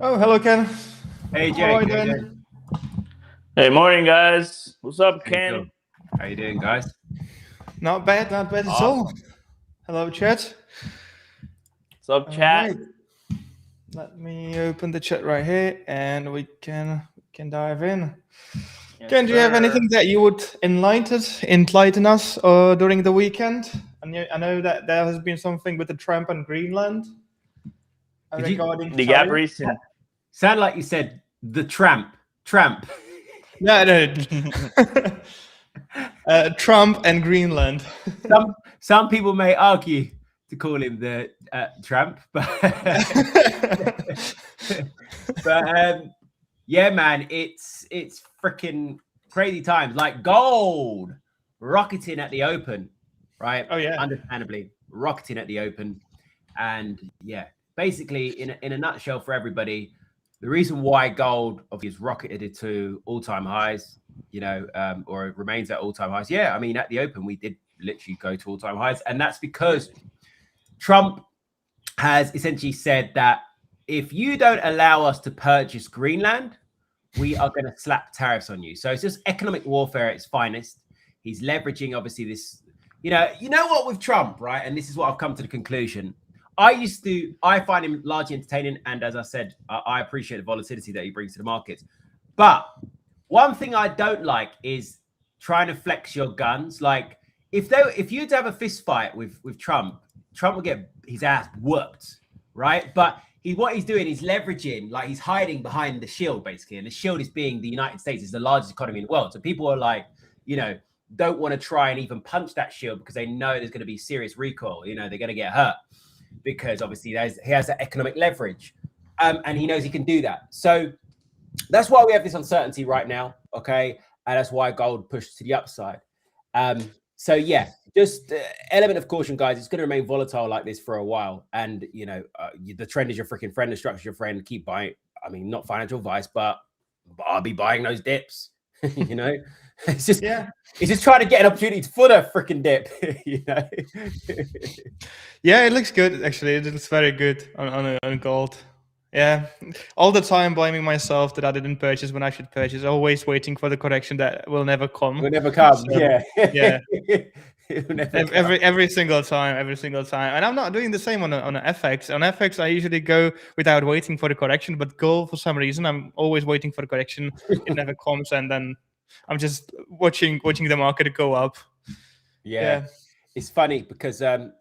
Oh, hello, Ken. Hey, Jake. How are you doing? Hey, morning, guys. What's up, Ken? How you doing, guys? Not bad at all. Hello, chat. What's up, chat? Right. Let me open the chat right here, and we can dive in. Yes, Ken, do you have sir. anything that you would enlighten us during the weekend? I know that there has been something with the Trump and Greenland regarding The gap tariffs. recent. Sound like you said the tramp. Yeah, no. Trump and Greenland. Some people may argue to call him the tramp, but yeah, man, it's freaking crazy times. Like gold rocketing at the open, right? Oh yeah, understandably rocketing at the open, and yeah, basically in a nutshell for everybody. The reason why gold obviously is rocketed to all-time highs, or it remains at all-time highs. Yeah, I mean, at the open, we did literally go to all-time highs. And that's because Trump has essentially said that if you don't allow us to purchase Greenland, we are going to slap tariffs on you. So it's just economic warfare at its finest. He's leveraging, obviously, this, you know what, with Trump, right? And this is what I've come to the conclusion. I find him largely entertaining. And as I said, I appreciate the volatility that he brings to the markets. But one thing I don't like is trying to flex your guns. Like if you'd have a fist fight with Trump will get his ass whooped, right? But what he's doing is leveraging, like he's hiding behind the shield, basically. And the shield is being the United States is the largest economy in the world. So people are like, don't want to try and even punch that shield because they know there's going to be serious recoil. They're going to get hurt. Because obviously he has that economic leverage, and he knows he can do that. So that's why we have this uncertainty right now, okay? And that's why gold pushed to the upside. So yeah, just element of caution, guys. It's going to remain volatile like this for a while. And the trend is your freaking friend, the structure is your friend. Keep buying. I mean, not financial advice, but I'll be buying those dips. It's just it's just trying to get an opportunity for the freaking dip. Yeah, it looks good. Actually, it looks very good on gold. Yeah, all the time blaming myself that I didn't purchase when I should purchase. Always waiting for the correction that will never come. Will never come. So, yeah. Every single time. And I'm not doing the same on FX. On FX, I usually go without waiting for the correction. But gold, for some reason, I'm always waiting for the correction. It never comes, and then I'm just watching the market go up. Yeah. It's funny because to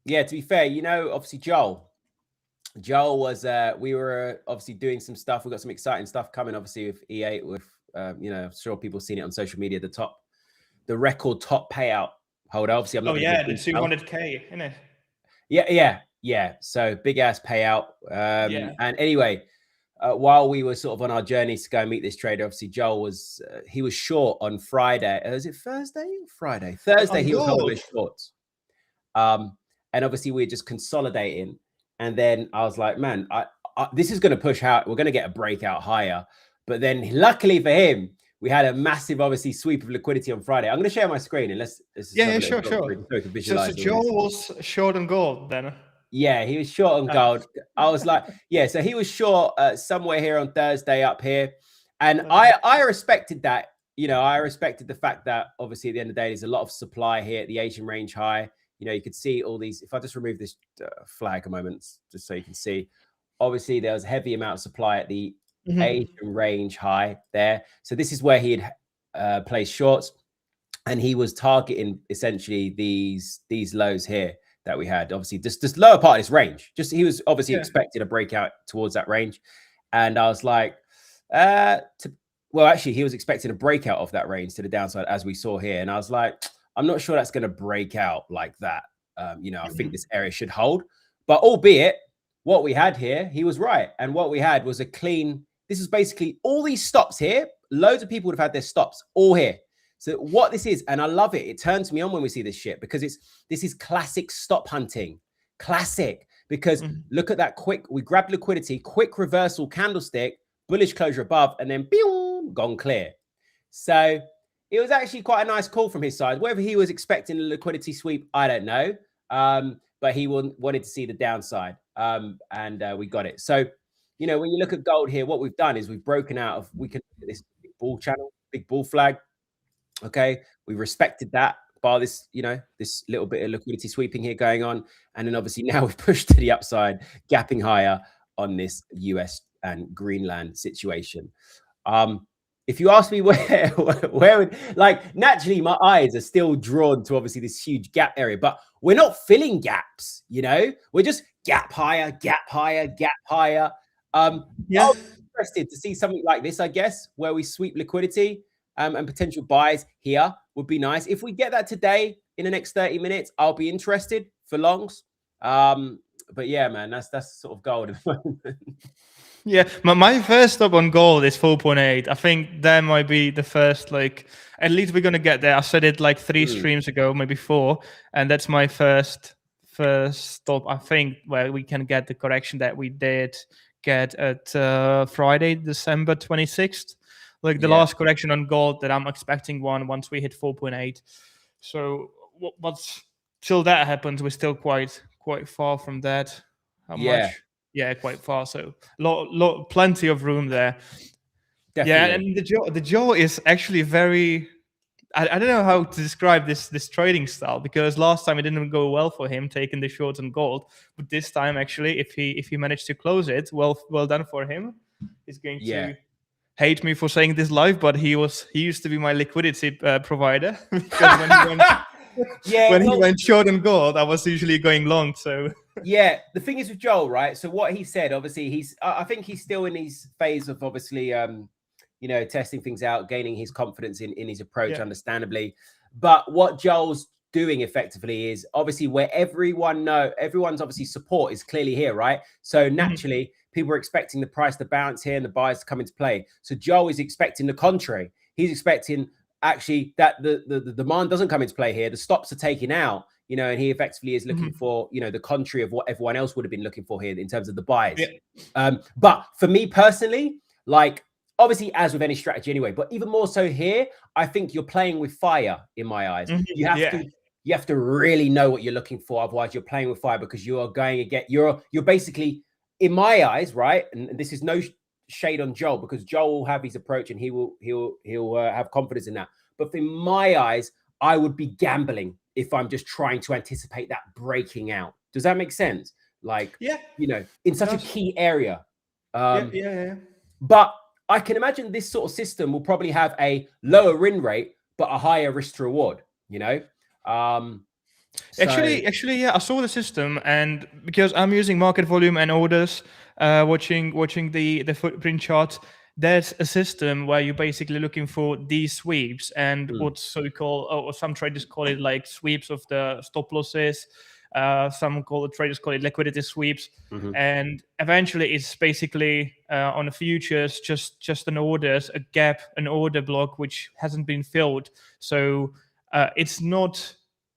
be fair, obviously Joel was we were obviously doing some stuff. We've got some exciting stuff coming, obviously, with E8, with I'm sure people have seen it on social media, the record top payout holder. Obviously, I'm not the 200K, isn't it? Yeah, so big ass payout. Yeah. And anyway, while we were sort of on our journeys to go and meet this trader, obviously Joel was he was short on Friday. Was it Thursday or Friday? Thursday he was holding his shorts. And obviously we're just consolidating. And then I was like, man, this is going to push out. We're going to get a breakout higher. But then luckily for him, we had a massive, obviously, sweep of liquidity on Friday. I'm going to share my screen and let's Yeah, sure. So Joel was short on gold then. Yeah, he was short on gold. I was like, yeah, so he was short somewhere here on Thursday up here. And I respected that. You know, I respected the fact that obviously at the end of the day, there's a lot of supply here at the Asian range high. You know, you could see all these. If I just remove this flag a moment, just so you can see, obviously there was a heavy amount of supply at the Asian range high there. So this is where he had placed shorts, and he was targeting essentially these lows here that we had. Obviously, this lower part of this range. Just he was obviously expecting a breakout towards that range, and I was like, well, actually, he was expecting a breakout of that range to the downside, as we saw here, and I was like, I'm not sure that's going to break out like that. You know, I think this area should hold, but albeit what we had here, he was right. And what we had was a clean, this is basically all these stops here. Loads of people would have had their stops all here. So what this is, and I love it. It turns me on when we see this shit because this is classic stop hunting. Classic. Because look at that quick, we grabbed liquidity, quick reversal candlestick, bullish closure above, and then boom, gone clear. So it was actually quite a nice call from his side. Whether he was expecting a liquidity sweep, I don't know. But he wanted to see the downside, and we got it. So, you know, when you look at gold here, what we've done is we've broken out of, we can look at this big bull channel, big bull flag. Okay, we respected that bar this, you know, this little bit of liquidity sweeping here going on. And then obviously now we've pushed to the upside, gapping higher on this US and Greenland situation. If you ask me where would, like, naturally my eyes are still drawn to obviously this huge gap area, but we're not filling gaps, you know, we're just gap higher, gap higher, gap higher. Yeah, I'm interested to see something like this, I guess, where we sweep liquidity and potential buys here would be nice. If we get that today in the next 30 minutes, I'll be interested for longs. But yeah, man, that's sort of gold at the moment. Yeah, my first stop on gold is 4.8. I think that might be the first, like, at least we're going to get there. I said it like 3 streams ago, maybe 4. And that's my first stop, I think, where we can get the correction that we did get at Friday, December 26th. Like the last correction on gold that I'm expecting once we hit 4.8. So what's till that happens, we're still quite far from that. How much? Yeah, quite far. So plenty of room there. Definitely. Yeah, and the jaw is actually very. I don't know how to describe this trading style, because last time it didn't go well for him taking the shorts on gold, but this time actually, if he managed to close it, well done for him. He's going to hate me for saying this live, but he used to be my liquidity provider because when he went short on gold, I was usually going long. So yeah, the thing is with Joel, right? So what he said, obviously, I think he's still in his phase of obviously, you know, testing things out, gaining his confidence in his approach, understandably. But what Joel's doing effectively is obviously where everyone's obviously support is clearly here, right? So naturally, people are expecting the price to bounce here and the buyers to come into play. So Joel is expecting the contrary. He's expecting actually that the demand doesn't come into play here. The stops are taken out, you know, and he effectively is looking for, you know, the contrary of what everyone else would have been looking for here in terms of the buyers. But for me personally, like, obviously, as with any strategy anyway, but even more so here, I think you're playing with fire in my eyes. You have to really know what you're looking for. Otherwise, you're playing with fire, because you are going to get, you're basically, in my eyes, right? And this is no shade on Joel, because Joel will have his approach and he'll have confidence in that. But in my eyes, I would be gambling if I'm just trying to anticipate that breaking out. Does that make sense? Like, you know, in such a key area. But I can imagine this sort of system will probably have a lower win rate, but a higher risk to reward, you know? Actually, yeah, I saw the system, and because I'm using market volume and orders, watching the footprint chart, there's a system where you're basically looking for these sweeps and what's so-called, or some traders call it like sweeps of the stop losses, Some traders call it liquidity sweeps. And eventually it's basically on the futures, just an orders, a gap, an order block, which hasn't been filled. So it's not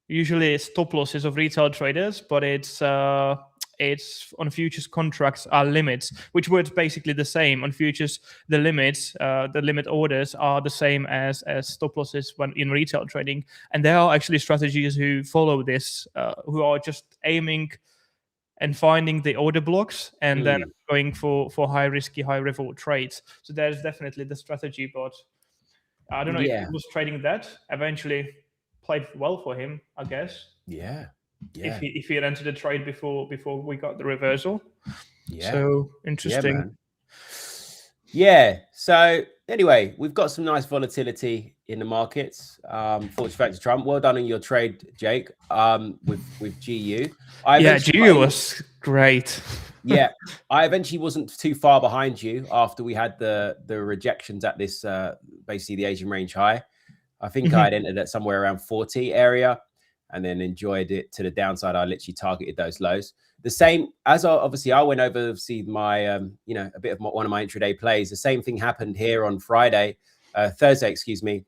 usually stop losses of retail traders, but it's on futures contracts are limits, which works basically the same. On futures, the limits, the limit orders are the same as stop losses when in retail trading. And there are actually strategies who follow this, who are just aiming and finding the order blocks and then going for high risky, high reward trades. So there's definitely the strategy, but I don't know if he was trading that. Eventually played well for him, I guess. Yeah. If he had entered the trade before we got the reversal. So interesting. So anyway, we've got some nice volatility in the markets. Fortune factor Trump. Well done on your trade, Jake. With GU. GU was great. I eventually wasn't too far behind you after we had the rejections at this basically the Asian range high. I think I'd entered at somewhere around 40 area and then enjoyed it to the downside. I literally targeted those lows. The same as I went over to see my a bit of one of my intraday plays. The same thing happened here on Thursday, excuse me,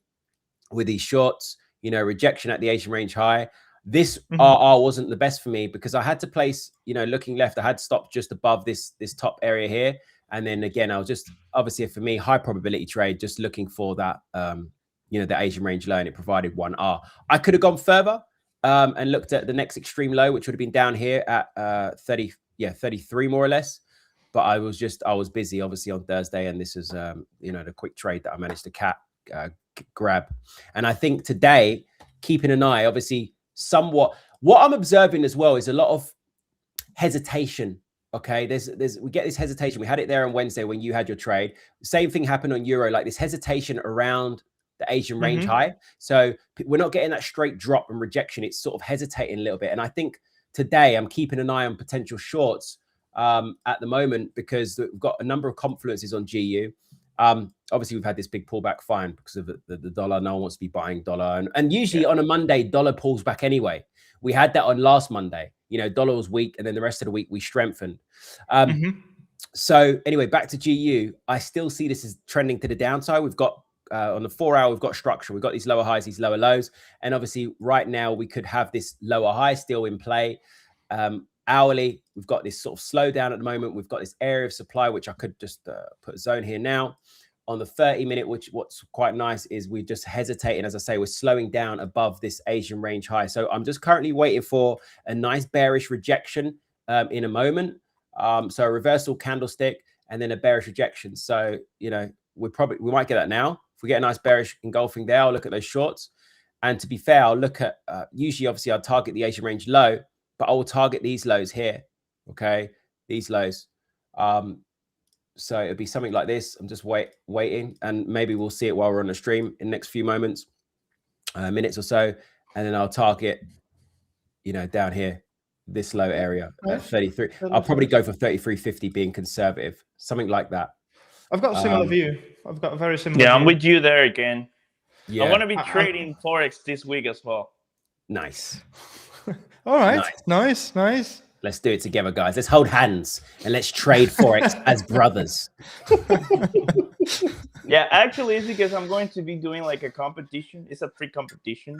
with these shorts, rejection at the Asian range high. This RR wasn't the best for me because I had to place, looking left, I had stopped just above this top area here. And then again, I was just obviously for me, high probability trade, just looking for that, the Asian range low, and it provided 1R. I could have gone further and looked at the next extreme low, which would have been down here at 33 more or less. But I was busy obviously on Thursday, and this is the quick trade that I managed to grab. And I think today, keeping an eye, obviously, somewhat what I'm observing as well is a lot of hesitation. Okay, we get this hesitation. We had it there on Wednesday when you had your trade. Same thing happened on Euro, like this hesitation around the Asian range high. So we're not getting that straight drop and rejection. It's sort of hesitating a little bit. And I think today I'm keeping an eye on potential shorts at the moment because we've got a number of confluences on GU. Obviously, we've had this big pullback fine because of the dollar. No one wants to be buying dollar. And usually on a Monday, dollar pulls back anyway. We had that on last Monday. Dollar was weak, and then the rest of the week we strengthened. So anyway, back to GU. I still see this as trending to the downside. We've got on the 4 hour, we've got structure. We've got these lower highs, these lower lows. And obviously right now we could have this lower high still in play. Hourly, we've got this sort of slowdown at the moment. We've got this area of supply, which I could just put a zone here now. On the 30-minute, what's quite nice is we just hesitating. As I say, we're slowing down above this Asian range high. So I'm just currently waiting for a nice bearish rejection in a moment. So a reversal candlestick and then a bearish rejection. So, we might get that now. If we get a nice bearish engulfing there, I'll look at those shorts. And to be fair, I'll look at, usually, obviously, I'll target the Asian range low, but I will target these lows here. Okay, these lows. So it'll be something like this. I'm just waiting, and maybe we'll see it while we're on the stream in the next few minutes or so. And then I'll target, down here, this low area at 33. I'll probably go for 33.50 being conservative, something like that. I've got a similar view. I've got a very similar view. I'm with you there again. Yeah. I want to be trading Forex this week as well. Nice. All right. Nice. Let's do it together, guys. Let's hold hands and let's trade Forex as brothers. Yeah, actually, it's because I'm going to be doing like a competition. It's a free competition.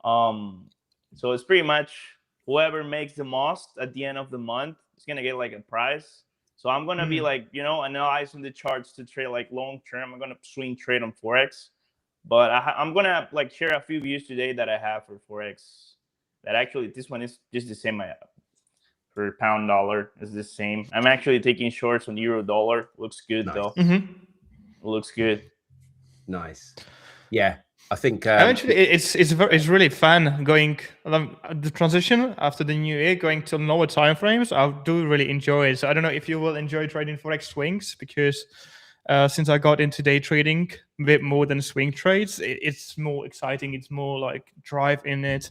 So it's pretty much whoever makes the most at the end of the month is going to get like a prize. So I'm going to be like, analyzing the charts to trade like long term. I'm going to swing trade on Forex. But I'm going to like share a few views today that I have for Forex. That actually, this one is just the same for pound dollar is the same. I'm actually taking shorts on euro dollar. Looks good though. Looks good. Nice. Yeah, I think actually it's really fun going the transition after the new year, going to lower time frames. I do really enjoy it. So I don't know if you will enjoy trading Forex swings because since I got into day trading a bit more than swing trades, it's more exciting. It's more like drive in it.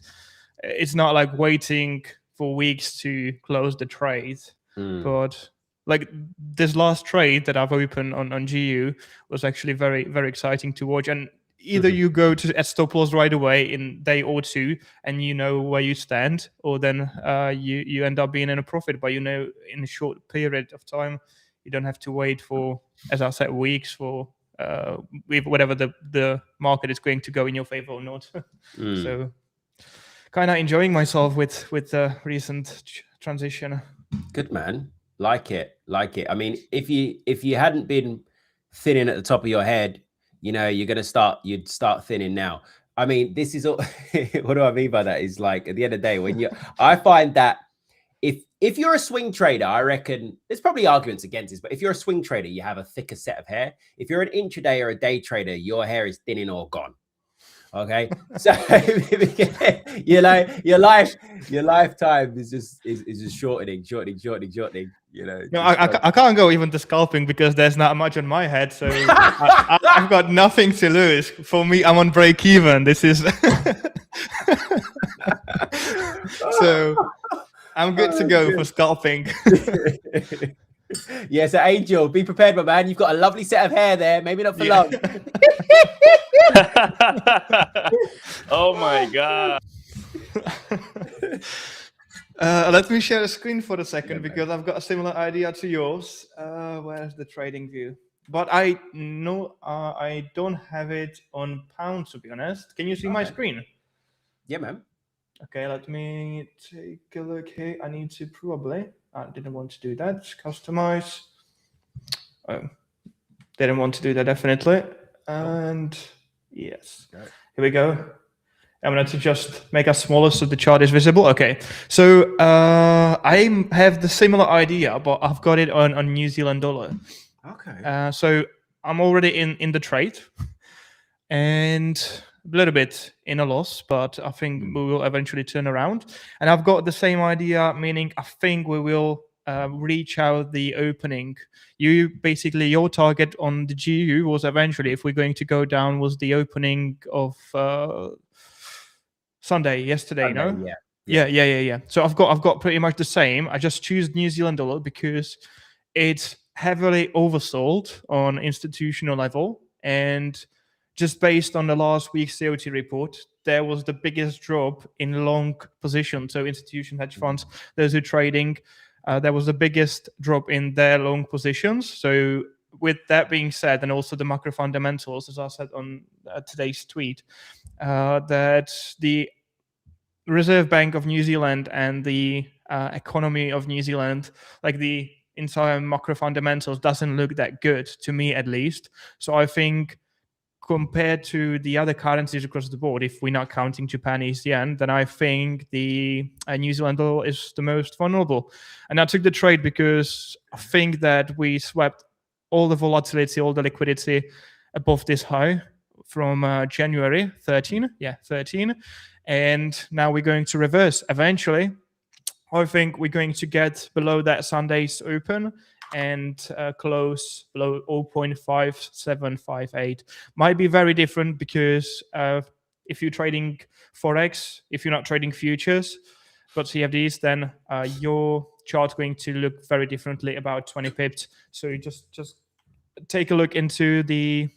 It's not like waiting for weeks to close the trade. But like this last trade that I've opened on GU was actually very, very exciting to watch. And either you go to at stop loss right away in day or two, and you know where you stand, or then you end up being in a profit, but in a short period of time. You don't have to wait for, as I said, weeks for whatever the market is going to go in your favor or not. So kind of enjoying myself with the recent transition. Good, man. Like it. I mean, if you hadn't been thinning at the top of your head, you'd start thinning now. I mean, this is all what do I mean by that is, like, at the end of the day, I find that if you're a swing trader, I reckon there's probably arguments against this, but if you're a swing trader, you have a thicker set of hair. If you're an intraday or a day trader, your hair is thinning or gone. Okay, so your lifetime is just shortening. No, I can't go even to scalping because there's not much on my head, so I've got nothing to lose. For me, I'm on break even. This is so I'm good to go for scalping. Yeah, so Angel, be prepared, my man. You've got a lovely set of hair there. Maybe not for long. Oh my god. Let me share the screen for a second because I've got a similar idea to yours. Where's the trading view? But I know I don't have it on pound, to be honest. Can you see my screen? Yeah, man. Okay, let me take a look here. I need to probably. I didn't want to do that. Customize. Oh, didn't want to do that, definitely. And yes, here we go. I'm going to just make us smaller so the chart is visible. Okay, so I have the similar idea, but I've got it on New Zealand dollar. Okay. So I'm already in the trade and a little bit in a loss, but I think we will eventually turn around. And I've got the same idea, meaning I think we will reach out the opening. Your target on the GU was eventually, if we're going to go down, was the opening of yesterday, no? Yeah. So I've got pretty much the same. I just choose New Zealand dollar because it's heavily oversold on institutional level, and just based on the last week's COT report, there was the biggest drop in long position. So institution hedge funds, those who are trading, there was the biggest drop in their long positions. So with that being said, and also the macro fundamentals, as I said on today's tweet, that the Reserve Bank of New Zealand and the economy of New Zealand, like the entire macro fundamentals, doesn't look that good to me, at least. So I think compared to the other currencies across the board, if we're not counting Japanese yen, then I think the New Zealand dollar is the most vulnerable. And I took the trade because I think that we swept all the volatility, all the liquidity above this high from January 13. And now we're going to reverse eventually. I think we're going to get below that Sunday's open and close below 0.5758. Might be very different because if you're trading Forex, if you're not trading futures, but CFDs, then your chart's going to look very differently, about 20 pips. So you just take a look into the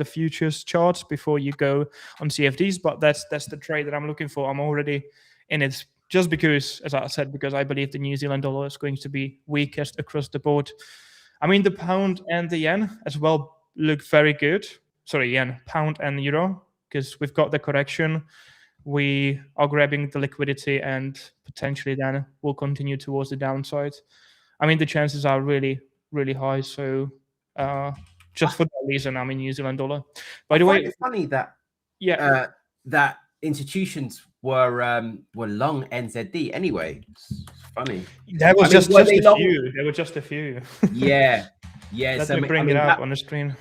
futures charts before you go on CFDs. But that's the trade that I'm looking for. I'm already in it. Just because, as I said, because I believe the New Zealand dollar is going to be weakest across the board. I mean, the pound and the yen as well look very good. Sorry, yen, pound and euro, because we've got the correction. We are grabbing the liquidity and potentially then we'll continue towards the downside. I mean, the chances are really, really high. So just for that reason, I'm in New Zealand dollar. By the way, it's funny that that institutions were long NZD anyway. It's funny. There was just a few. There were just a few. Yeah. Let me bring it up on the screen.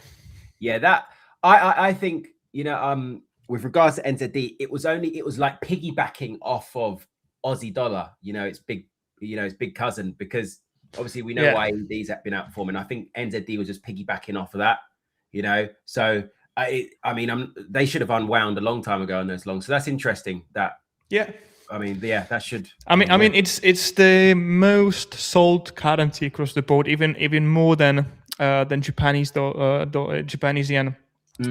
Yeah, that I think, with regards to NZD, it was like piggybacking off of Aussie dollar. It's big cousin, because obviously we know why these have been outperforming. I think NZD was just piggybacking off of that. So. They should have unwound a long time ago on those longs. So that's interesting. That that should. It's the most sold currency across the board, even more than Japanese Japanese yen.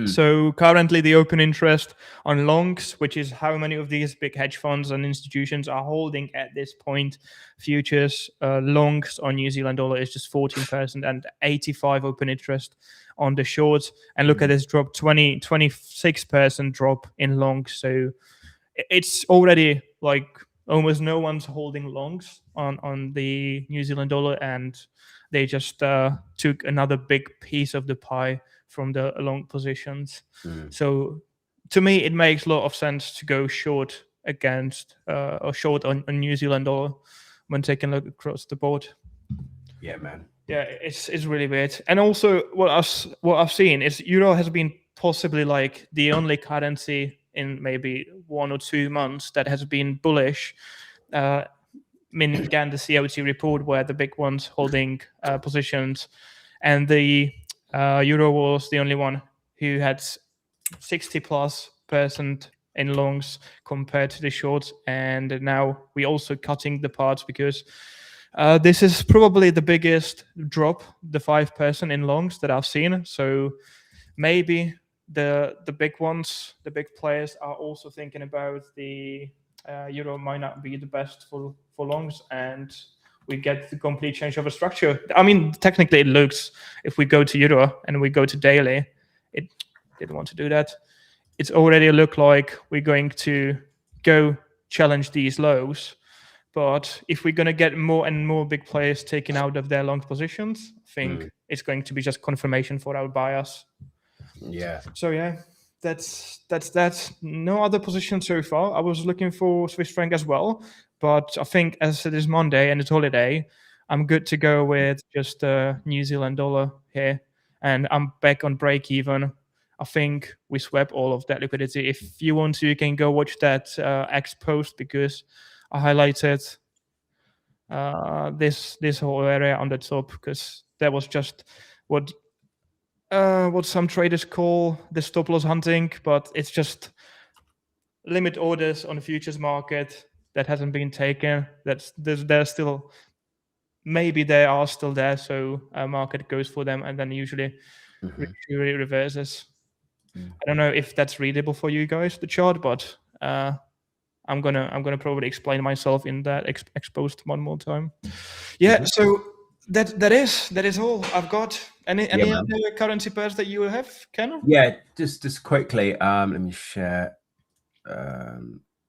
So currently the open interest on longs, which is how many of these big hedge funds and institutions are holding at this point, futures longs on New Zealand dollar is just 14% and 85 open interest on the shorts. And look at this drop, 26% drop in longs. So it's already like almost no one's holding longs on the New Zealand dollar, and they just took another big piece of the pie from the long positions. So to me, it makes a lot of sense to go short against or short on New Zealand dollar when taking a look across the board. Yeah, man. Yeah, it's really weird. And also what I've seen is euro has been possibly like the only currency in maybe 1 or 2 months that has been bullish. Again, the CFTC report where the big ones holding positions, and the euro was the only one who had 60+% in longs compared to the shorts. And now we're also cutting the parts because this is probably the biggest drop, the 5% in longs that I've seen. So maybe the big ones, the big players are also thinking about the euro might not be the best for longs, and we get the complete change of a structure. I mean, technically it looks, if we go to euro and we go to daily, it didn't want to do that. It's already look like we're going to go challenge these lows. But if we're going to get more and more big players taken out of their long positions, I think it's going to be just confirmation for our bias. Yeah. So yeah, that's no other position so far. I was looking for Swiss franc as well, but I think as it is Monday and it's holiday, I'm good to go with just New Zealand dollar here, and I'm back on break even. I think we swept all of that liquidity. If you want to, you can go watch that X post, because I highlighted this whole area on the top, because that was just what some traders call the stop loss hunting, but it's just limit orders on the futures market that hasn't been taken. They're still, maybe they are still there, so a market goes for them and then usually reverses. I don't know if that's readable for you guys, the chart, but I'm gonna probably explain myself in that exposed one more time. Yeah, so that is all I've got. Any other currency pairs that you have, Ken? Yeah, just quickly. Let me share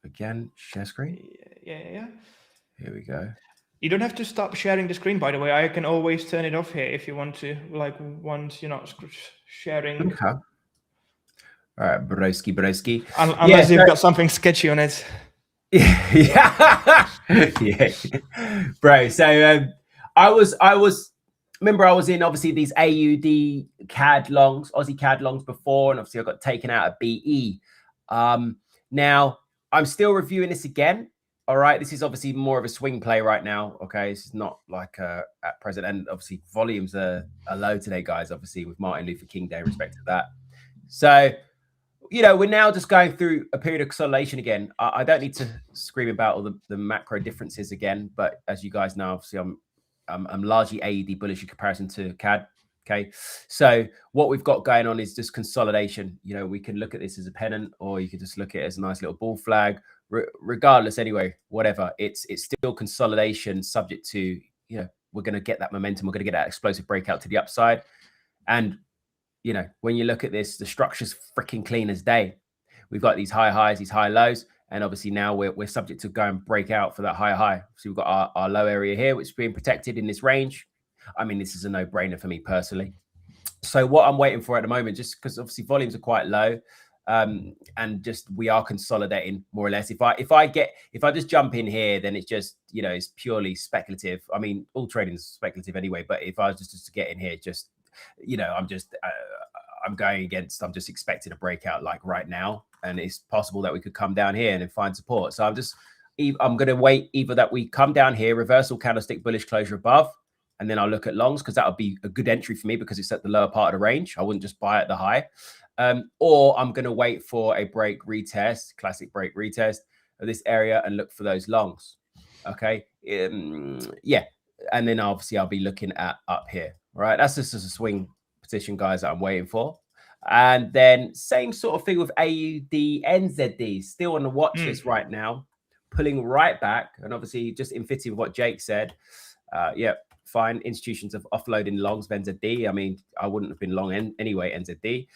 again. Share screen. Yeah. Here we go. You don't have to stop sharing the screen, by the way. I can always turn it off here if you want to. Like once you're not sharing. Okay. All right, broski. Unless you've got something sketchy on it. Yeah, bro. So I was in obviously these AUD CAD longs, Aussie CAD longs before, and obviously I got taken out of BE. Now I'm still reviewing this again. All right, this is obviously more of a swing play right now. Okay, this is not like at present, and obviously volumes are low today, guys. Obviously with Martin Luther King Day, in respect to that. So, you know, we're now just going through a period of consolidation again. I don't need to scream about all the macro differences again, but as you guys know, obviously I'm largely AUD bullish in comparison to CAD. Okay, so what we've got going on is just consolidation. You know, we can look at this as a pennant, or you could just look at it as a nice little bull flag. Regardless, anyway, whatever, it's still consolidation, subject to, you know, we're going to get that momentum. We're going to get that explosive breakout to the upside, and you know, when you look at this, the structure's freaking clean as day. We've got these high highs, these high lows, and obviously now we're subject to go and break out for that high high. So we've got our low area here, which is being protected in this range. I mean, this is a no-brainer for me personally. So what I'm waiting for at the moment, just because obviously volumes are quite low, and just we are consolidating more or less. If I just jump in here, then it's just, you know, it's purely speculative. I mean, all trading is speculative anyway. But if I was just to get in here, just, you know, I'm just I'm just expecting a breakout like right now, and it's possible that we could come down here and then find support. So I'm going to wait either that we come down here, reversal candlestick, bullish closure above, and then I'll look at longs, because that would be a good entry for me because it's at the lower part of the range. I wouldn't just buy at the high. Or I'm going to wait for a break retest, classic break retest of this area, and look for those longs. Okay. Yeah. And then obviously I'll be looking at up here. All right. That's just a swing position, guys, that I'm waiting for. And then same sort of thing with AUD, NZD, still on the watch list right now, pulling right back. And obviously, just in fitting with what Jake said, yeah, fine. Institutions have offloading longs of NZD. I mean, I wouldn't have been long anyway, NZD.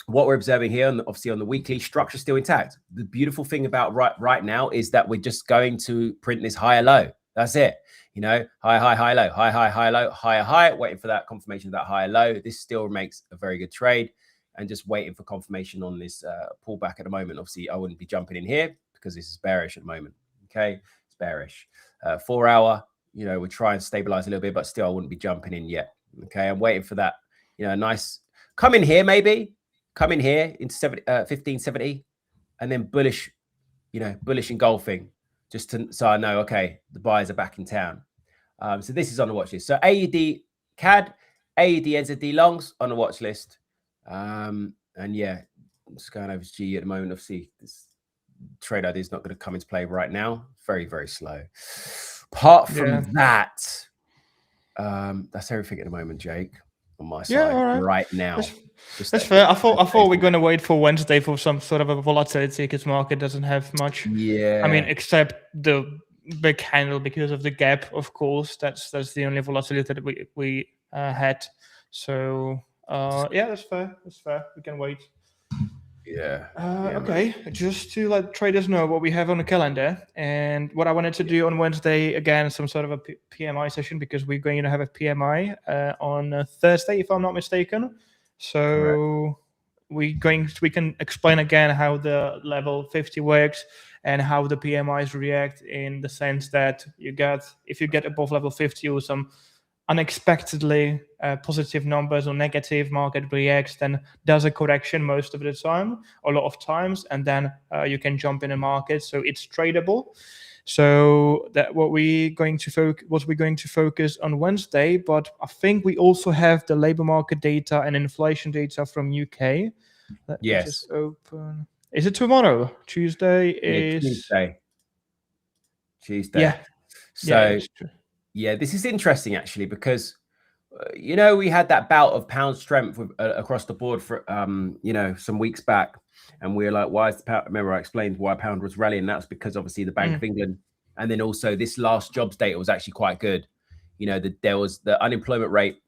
What we're observing here, obviously on the weekly, structure still intact. The beautiful thing about right now is that we're just going to print this higher low. That's it. You know, high, high, high, low, high, high, high, low, higher, high, waiting for that confirmation of that higher low. This still makes a very good trade, and just waiting for confirmation on this pullback at the moment. Obviously, I wouldn't be jumping in here because this is bearish at the moment. Okay, it's bearish. 4 hour, you know, we're trying to stabilize a little bit, but still, I wouldn't be jumping in yet. Okay, I'm waiting for that, you know, nice come in here, maybe come in here into 1570, and then bullish, you know, bullish engulfing. Just to, so I know, okay, the buyers are back in town. So this is on the watch list. So AUD CAD, AUD NZD longs on the watch list. And yeah, I'm just going over to G at the moment. Obviously, this trade idea is not going to come into play right now. Very, very slow. Apart from that, that's everything at the moment, Jake, on my side right now. That's fair. I thought we're going to wait for Wednesday for some sort of a volatility because market doesn't have much. Yeah. I mean, except the big candle because of the gap, of course. That's the only volatility that we had. So yeah, that's fair. That's fair. We can wait. Yeah. Okay, just to let traders know what we have on the calendar and what I wanted to do on Wednesday, again, some sort of a PMI session because we're going to have a PMI on Thursday, if I'm not mistaken. So we can explain again how the level 50 works and how the PMIs react, in the sense that if you get above level 50 or some unexpectedly positive numbers or negative, market reacts, then does a correction most of the time, a lot of times, and then you can jump in a market. So it's tradable. So that what we're going to focus on Wednesday, but I think we also have the labor market data and inflation data from UK. Let me just open. Is it tomorrow? Tuesday is Tuesday. Yeah. So yeah, this is interesting actually, because you know, we had that bout of pound strength with, across the board for you know, some weeks back, and we were like, why is the pound? Remember, I explained why pound was rallying. That's because obviously the Bank of England, and then also this last jobs data was actually quite good. You know, there was the unemployment rate.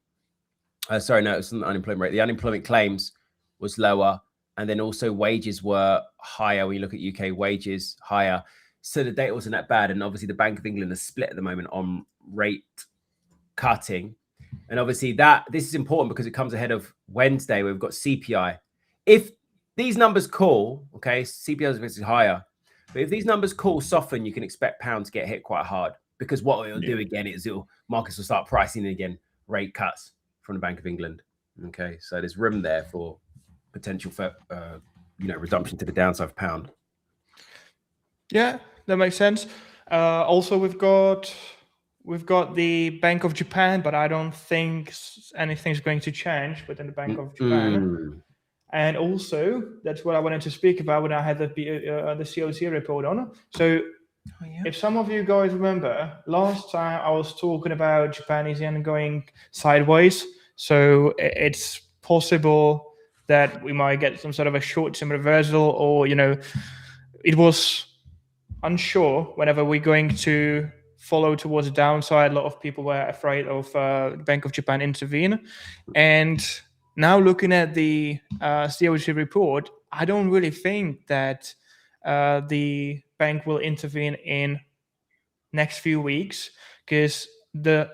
Sorry, no, it's not the unemployment rate. The unemployment claims was lower, and then also wages were higher. When you look at UK wages, higher. So the data wasn't that bad. And obviously the Bank of England is split at the moment on rate cutting. And obviously this is important because it comes ahead of Wednesday, where we've got CPI. If these numbers call, okay, CPI is higher, but if these numbers call soften, you can expect pound to get hit quite hard, because what it'll do again is markets will start pricing again rate cuts from the Bank of England. Okay, so there's room there for potential for you know, resumption to the downside of pound. Yeah, that makes sense. Also, we've got the Bank of Japan, but I don't think anything's going to change within the Bank of Japan. And also, that's what I wanted to speak about when I had the COC report on. So, if some of you guys remember, last time I was talking about Japanese yen going sideways. So it's possible that we might get some sort of a short-term reversal, or, you know, it was unsure whenever we're going to follow towards the downside. A lot of people were afraid of Bank of Japan intervene. And now looking at the COC report, I don't really think that the bank will intervene in next few weeks, because the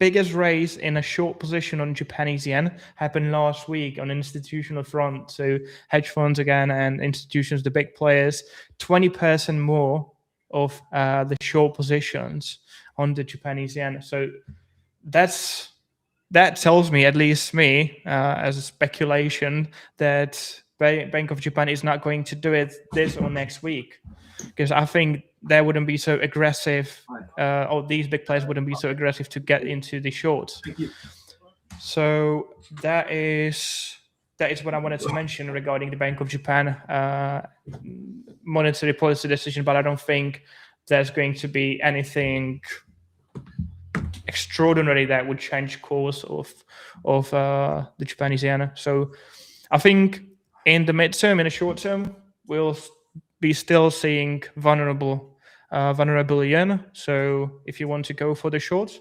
biggest raise in a short position on Japanese yen happened last week on institutional front. So hedge funds again and institutions, the big players, 20% more of the short positions on the Japanese yen. So that tells me, at least me, as a speculation, that Bank of Japan is not going to do it this or next week, because I think they wouldn't be so aggressive, or these big players wouldn't be so aggressive to get into the shorts. So that is what I wanted to mention regarding the Bank of Japan monetary policy decision, but I don't think there's going to be anything extraordinary that would change course of the Japanese yen. So I think in the midterm, in the short term, we'll be still seeing vulnerable yen. So if you want to go for the short,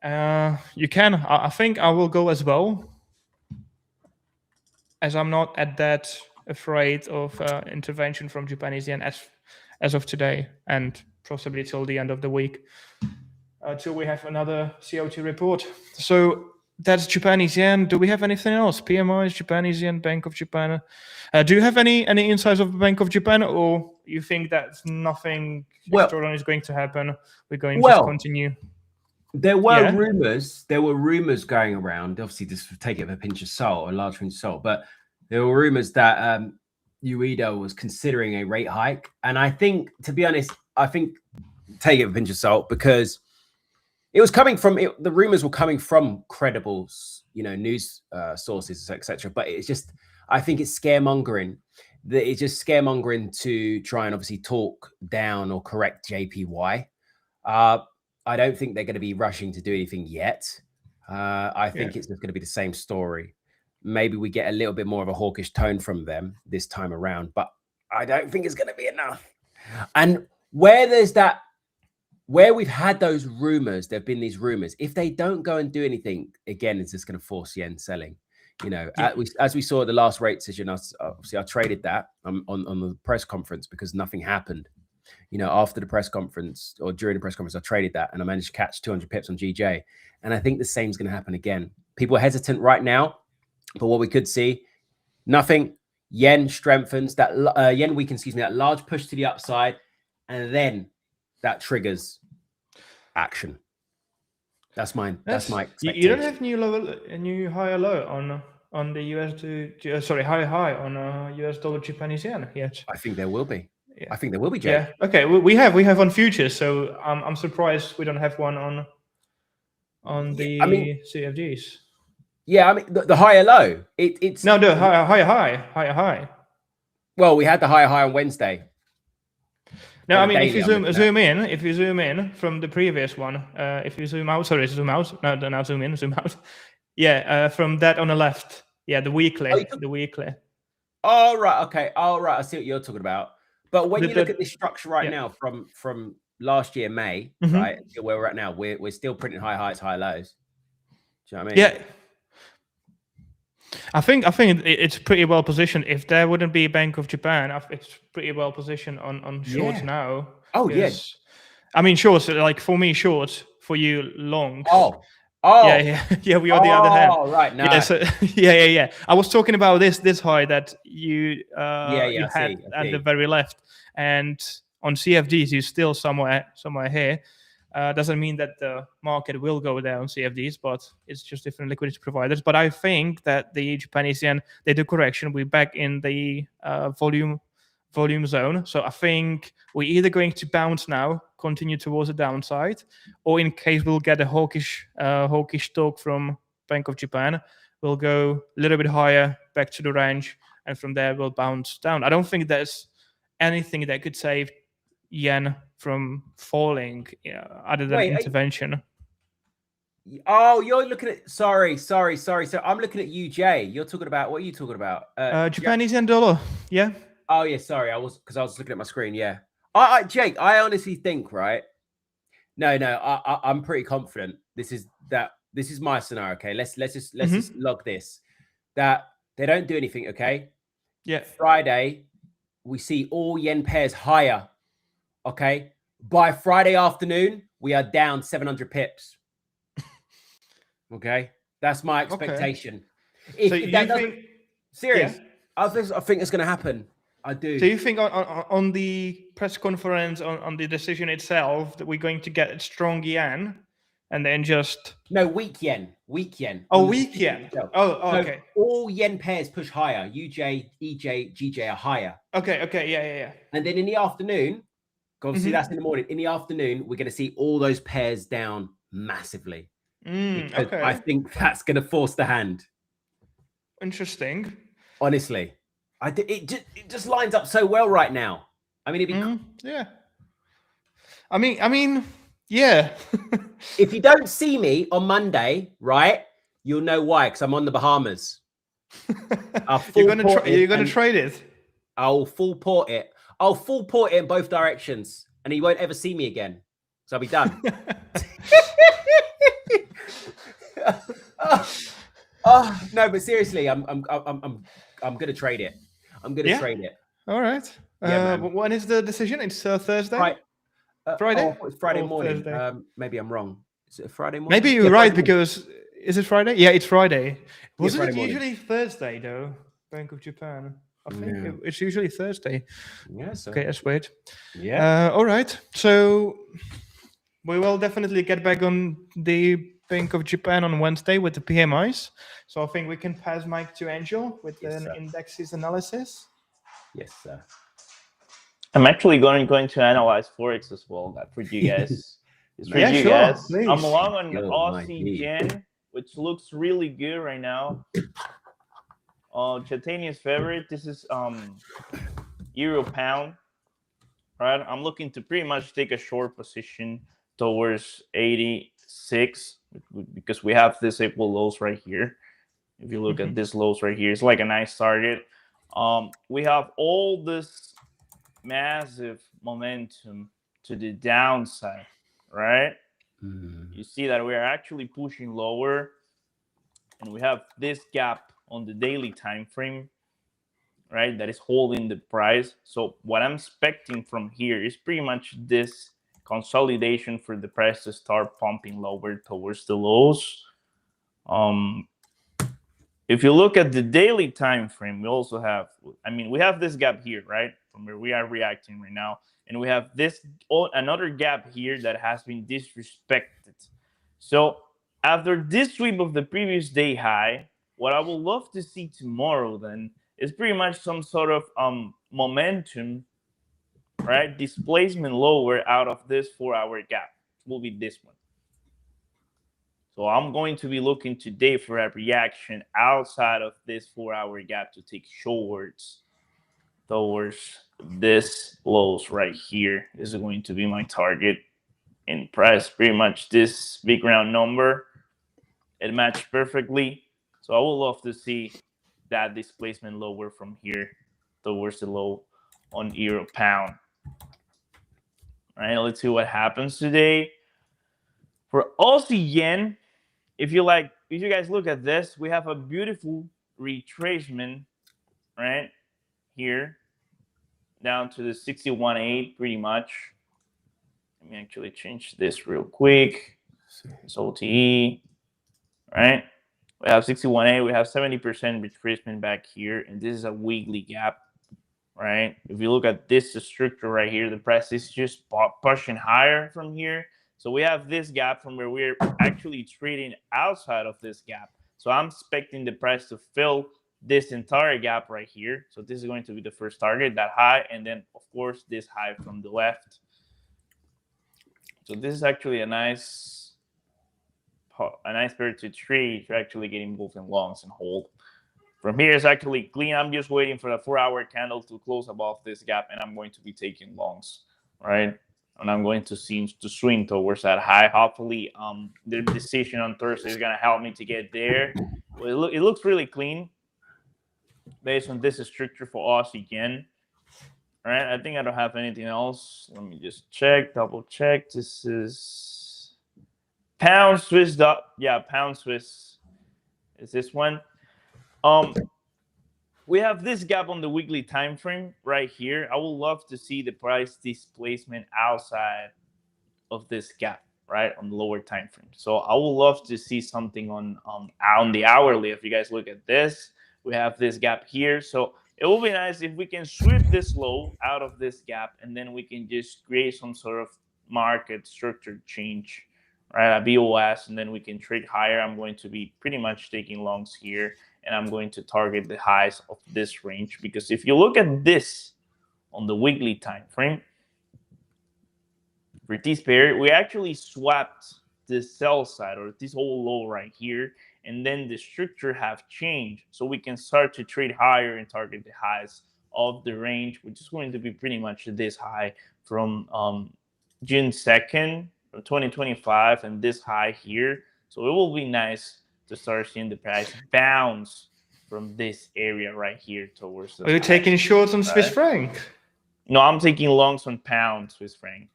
you can. I think I will go as well, as I'm not at that afraid of intervention from Japanese yen as of today, and possibly till the end of the week, till we have another COT report. So that's Japanese yen. Do we have anything else? PMIs, Japanese yen, Bank of Japan. Do you have any insights of the Bank of Japan, or you think that nothing extraordinary is going to happen? We're going to just continue. There were rumors. There were rumors going around. Obviously, this would take it with a pinch of salt, a large pinch of salt. But there were rumors that Ueda was considering a rate hike, and I think, to be honest, take it with a pinch of salt, because it was coming from the rumors were coming from credible, news sources, etc. But it's just, I think it's scaremongering. It's just scaremongering to try and obviously talk down or correct JPY. I don't think they're going to be rushing to do anything yet. I think it's just going to be the same story. Maybe we get a little bit more of a hawkish tone from them this time around, but I don't think it's going to be enough. And where we've had those rumors, there have been these rumors. If they don't go and do anything, again, it's just going to force yen selling. As we saw at the last rate decision, obviously I traded that on the press conference because nothing happened. After the press conference or during the press conference, I traded that and I managed to catch 200 pips on GJ. And I think the same is going to happen again. People are hesitant right now, but what we could see, nothing. Yen strengthens, yen weakens, that large push to the upside, and then that triggers action. That's my expectation. You don't have new higher low on the high on US dollar Japanese yen yet. I think there will be. Yeah. I think there will be, Jay. Yeah. Okay. We have on futures, so I'm surprised we don't have one on the CFDs. Yeah, I mean the higher low. It's no higher high. Well, we had the higher high on Wednesday. No, I mean if you zoom in from the previous one, if you zoom out, no, not zoom in, zoom out. Yeah, from that on the left. Yeah, the weekly. Oh right, okay. Oh right, I see what you're talking about. But when you look at this structure right now, from last year May, right, until where we're at now, we're still printing high highs, high lows. Do you know what I mean? Yeah. I think it's pretty well positioned. If there wouldn't be Bank of Japan, it's pretty well positioned on shorts now. Oh yes. I mean shorts, like for me shorts, for you longs. Oh. Yeah. We are the other hand. Oh right, no. Yeah, so, yeah. I was talking about this high that you had at the very left, and on CFDs you're still somewhere here. Doesn't mean that the market will go there on CFDs, but it's just different liquidity providers. But I think that the Japanese yen, they do correction. We're back in the volume zone. So I think we're either going to bounce now, continue towards the downside, or in case we'll get a hawkish talk from Bank of Japan, we'll go a little bit higher back to the range, and from there we'll bounce down. I don't think there's anything that could save yen from falling other than intervention. You're looking at sorry. So I'm looking at UJ. You're talking about, what are you talking about? Japanese yen dollar. Yeah. Oh yeah, sorry. I was looking at my screen. Yeah. Jake, I honestly think, right? No, I'm pretty confident. This is my scenario. Okay, let's just log this. That they don't do anything. Okay. Yeah. Friday, we see all yen pairs higher. Okay. By Friday afternoon, we are down 700 pips. Okay. That's my expectation. Okay. So you think serious? Yeah. I think it's going to happen. I do. Do you think on the press conference on the decision itself that we're going to get strong yen and then just weak yen? Oh, weak yen. Okay. All yen pairs push higher. UJ, EJ, GJ are higher. Okay. Yeah. And then in the afternoon, obviously that's in the morning. In the afternoon, we're going to see all those pairs down massively. Okay. I think that's going to force the hand. Interesting. Honestly, it just lines up so well right now. I mean, it'd be yeah. I mean, Yeah. If you don't see me on Monday, right, you'll know why, because I'm on the Bahamas. You're gonna trade it. I'll full port it. I'll full port it in both directions, and he won't ever see me again. So I'll be done. No, but seriously, I'm gonna trade it. I'm gonna trade it. All right. Yeah, man. When is the decision? It's Thursday. Right. Friday. Oh, it's Friday Or morning. Thursday? Maybe I'm wrong. Is it a Friday morning? Maybe you're right because is it Friday? Yeah, it's Friday. Wasn't Friday it morning. usually Thursday though? Bank of Japan. I think Yeah. it's usually Thursday. Yeah. So. Okay, let's wait. Yeah. All right. So we will definitely get back on the Bank of Japan on Wednesday with the PMIs. So I think we can pass mic to Angel with an indexes analysis. Yes, sir. I'm actually going to analyze Forex as well. That for you guys. It's for you guys. Please. I'm along on Aussie Yen, which looks really good right now. Chatania's favorite. This is Euro Pound. Right. I'm looking to pretty much take a short position towards 86 because we have this equal lows right here. If you look at this lows right here, it's like a nice target. We have all this massive momentum to the downside, right? You see that we are actually pushing lower, and we have this gap on the daily time frame, right, that is holding the price. So what I'm expecting from here is pretty much this consolidation for the price to start pumping lower towards the lows. If you look at the daily time frame, we also have, we have this gap here, right, from where we are reacting right now, and we have this another gap here that has been disrespected. So after this sweep of the previous day high, what I would love to see tomorrow then is pretty much some sort of momentum, right, displacement lower out of this 4-hour gap. It will be this one. So I'm going to be looking today for a reaction outside of this 4-hour gap to take shorts towards this lows right here. This is going to be my target in price. Pretty much this big round number. It matched perfectly. So I would love to see that displacement lower from here towards the low on Euro Pound. All right, let's see what happens today. For Aussie Yen, if you guys look at this, we have a beautiful retracement, right, here down to the 61.8 pretty much. Let me actually change this real quick. It's OTE, right? We have 61.8, we have 70% retracement back here, and this is a weekly gap, right? If you look at this structure right here, the price is just pushing higher from here. So we have this gap from where we're actually trading outside of this gap. So I'm expecting the price to fill this entire gap right here. So this is going to be the first target, that high, and then of course this high from the left. So this is actually a nice pair to trade. You're actually getting both in longs and hold. From here is actually clean. I'm just waiting for the 4-hour candle to close above this gap, and I'm going to be taking longs, right? And I'm going to swing towards that high. Hopefully, the decision on Thursday is going to help me to get there. Well, it looks really clean based on this structure for Aussie Yen. All right, I think I don't have anything else. Let me just double check. This is Pound Swiss. Yeah, Pound Swiss is this one. We have this gap on the weekly time frame right here. I would love to see the price displacement outside of this gap, right, on the lower time frame. So I would love to see something on the hourly. If you guys look at this, we have this gap here. So it will be nice if we can sweep this low out of this gap, and then we can just create some sort of market structure change, right, a BOS, and then we can trade higher. I'm going to be pretty much taking longs here, and I'm going to target the highs of this range, because if you look at this on the weekly time frame, for this pair, we actually swapped the sell side, or this whole low right here, and then the structure have changed. So we can start to trade higher and target the highs of the range, which is going to be pretty much this high from June 2nd, from 2025 and this high here. So it will be nice to start seeing the price bounce from this area right here towards the Are you taking shorts on Swiss franc? No, I'm taking longs on pound Swiss franc.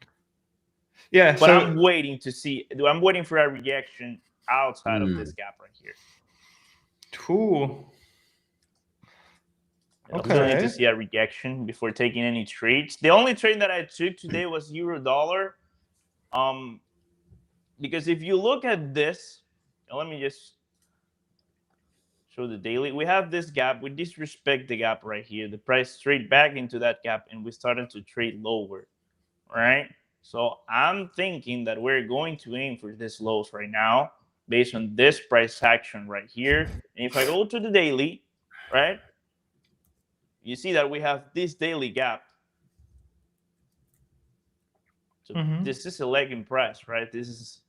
Yeah, But so I'm waiting to see. I'm waiting for a reaction outside of this gap right here. cool. I'm going to see a reaction before taking any trades. The only trade that I took today was euro dollar. Because if you look at this, let me just show the daily. We have this gap. We disrespect the gap right here. The price straight back into that gap, and we started to trade lower, right? So I'm thinking that we're going to aim for this lows right now based on this price action right here. And if I go to the daily, right, you see that we have this daily gap. So this is a lagging price, right? This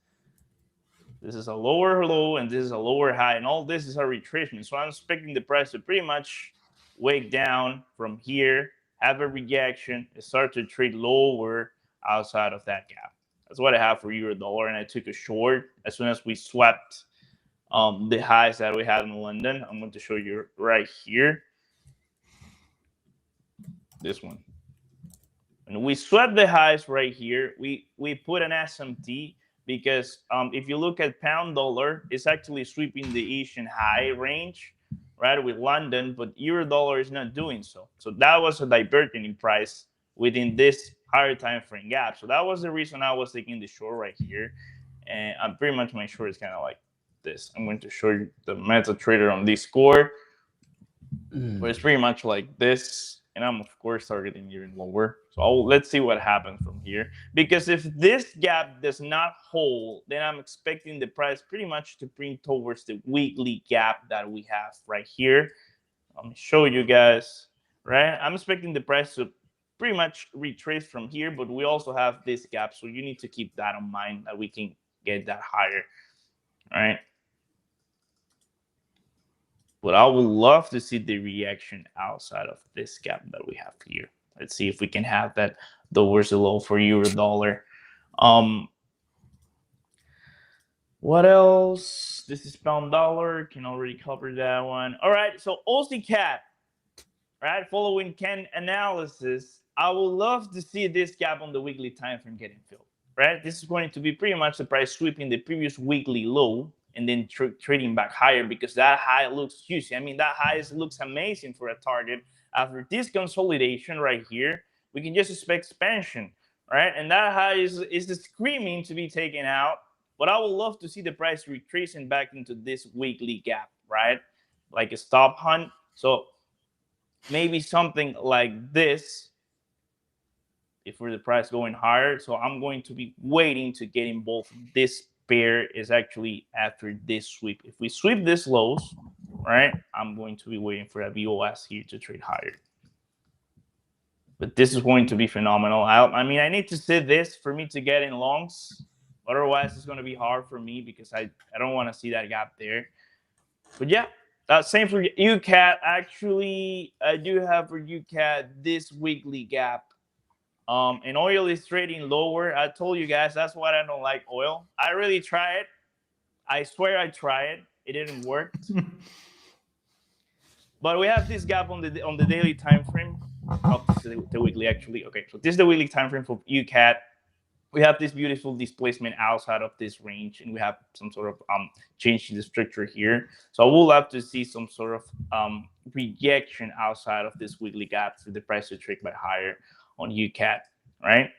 is a lower low and this is a lower high, and all this is a retracement. So I'm expecting the price to pretty much wake down from here, have a reaction, and start to trade lower outside of that gap. That's what I have for euro dollar, and I took a short as soon as we swept the highs that we had in London. I'm going to show you right here. This one. And we swept the highs right here. We put an SMT because if you look at pound dollar, it's actually sweeping the Asian high range, right, with London, but euro dollar is not doing so. So that was a divergence in price within this higher time frame gap. So that was the reason I was taking the short right here. And I'm pretty much my short is kind of like this. I'm going to show you the MetaTrader on this score. But it's pretty much like this. And I'm, of course, targeting even lower. So let's see what happens from here. Because if this gap does not hold, then I'm expecting the price pretty much to print towards the weekly gap that we have right here. Let me show you guys, right? I'm expecting the price to pretty much retrace from here, but we also have this gap. So you need to keep that in mind that we can get that higher, right? But I would love to see the reaction outside of this gap that we have here. Let's see if we can have that towards the low for euro dollar. What else? This is pound dollar. Can already cover that one. All right. So Aussie cat, right? Following Ken analysis, I would love to see this gap on the weekly time frame getting filled, right? This is going to be pretty much the price sweeping the previous weekly low and then trading back higher because that high looks juicy. I mean, that high looks amazing for a target. After this consolidation right here, we can just expect expansion, right? And that high is screaming to be taken out. But I would love to see the price retracing back into this weekly gap, right? Like a stop hunt. So maybe something like this if we're the price going higher. So I'm going to be waiting to get involved. This pair is actually after this sweep. If we sweep this lows, right, I'm going to be waiting for a BOS here to trade higher. But this is going to be phenomenal. I mean, I need to see this for me to get in longs. Otherwise, it's going to be hard for me because I don't want to see that gap there. But yeah, same for UCAT. Actually, I do have for UCAT this weekly gap. And oil is trading lower. I told you guys that's why I don't like oil. I really tried. I swear I tried. It didn't work. But we have this gap on the daily time frame. Oh, this is the weekly actually. Okay, so this is the weekly time frame for UCAT. We have this beautiful displacement outside of this range, and we have some sort of change in the structure here. So we'll have to see some sort of rejection outside of this weekly gap for the price to trade by higher on UCAT, right?